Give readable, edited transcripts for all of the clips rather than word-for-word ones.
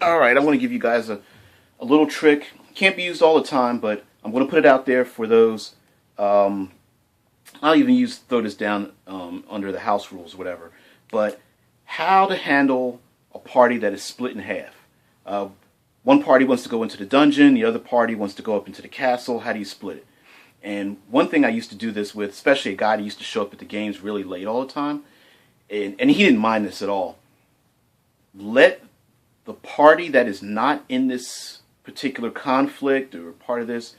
Alright, I'm going to give you guys a little trick. Can't be used all the time, but I'm going to put it out there for those. I'll even throw this down under the house rules or whatever. But how to handle a party that is split in half. One party wants to go into the dungeon, the other party wants to go up into the castle. How do you split it? And one thing I used to do this with, especially a guy that used to show up at the games really late all the time, and he didn't mind this at all. Let the party that is not in this particular conflict or part of this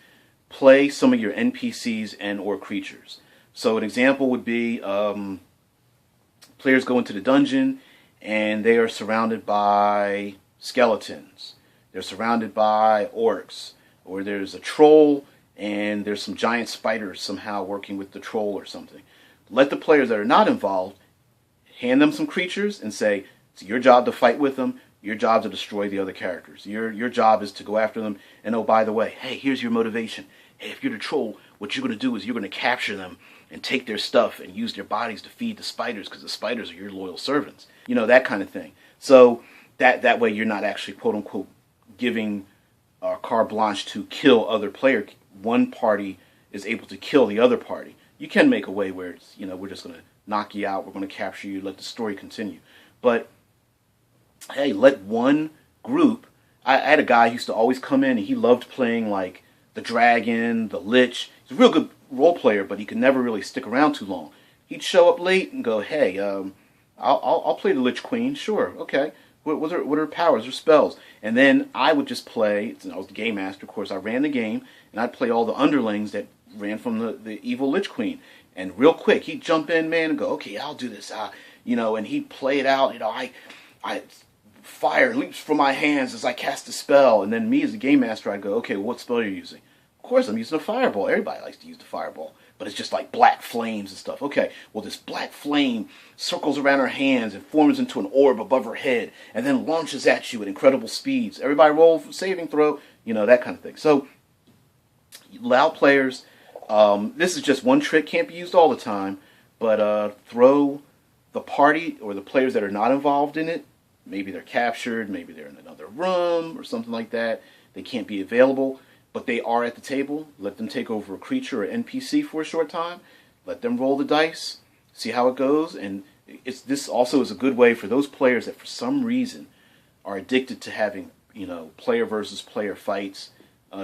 play some of your NPCs and or creatures. So an example would be players go into the dungeon and they are surrounded by skeletons. They're surrounded by orcs. Or there's a troll and there's some giant spiders somehow working with the troll or something. Let the players that are not involved hand them some creatures and say, it's your job to fight with them. Your job to destroy the other characters. Your job is to go after them. And oh, by the way, hey, here's your motivation. Hey, if you're the troll, what you're going to do is you're going to capture them and take their stuff and use their bodies to feed the spiders because the spiders are your loyal servants. You know, that kind of thing. So that way you're not actually, quote unquote, giving carte blanche to kill other players. One party is able to kill the other party. You can make a way where it's, you know, we're just going to knock you out. We're going to capture you. Let the story continue. But hey, let one group. I had a guy who used to always come in and he loved playing like the dragon, the lich. He's a real good role player, but he could never really stick around too long. He'd show up late and go, hey, I'll play the Lich Queen. Sure, okay. What are her powers, her spells? And then I would just play. I was the game master, of course. I ran the game, and I'd play all the underlings that ran from the evil Lich Queen. And real quick, he'd jump in, man, and go, okay, I'll do this. You know, and he'd play it out. You know, I fire leaps from my hands as I cast a spell, and then me as the game master, I'd go, okay, well, what spell are you using? Of course, I'm using a fireball. Everybody likes to use the fireball, but it's just like black flames and stuff. Okay, well, this black flame circles around her hands and forms into an orb above her head, and then launches at you at incredible speeds. Everybody roll for saving throw, you know, that kind of thing. So, allow players. This is just one trick, can't be used all the time, but throw the party or the players that are not involved in it. Maybe they're captured, maybe they're in another room or something like that. They can't be available, but they are at the table. Let them take over a creature or NPC for a short time. Let them roll the dice, see how it goes. And this also is a good way for those players that for some reason are addicted to having, you know, player versus player fights.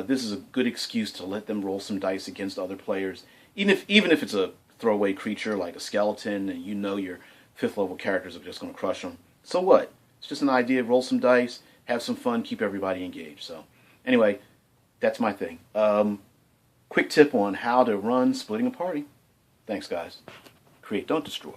This is a good excuse to let them roll some dice against other players. Even if it's a throwaway creature like a skeleton and you know your 5th level characters are just going to crush them. So what? It's just an idea. Roll some dice, have some fun, keep everybody engaged. So, anyway, that's my thing. Quick tip on how to run splitting a party. Thanks, guys. Create, don't destroy.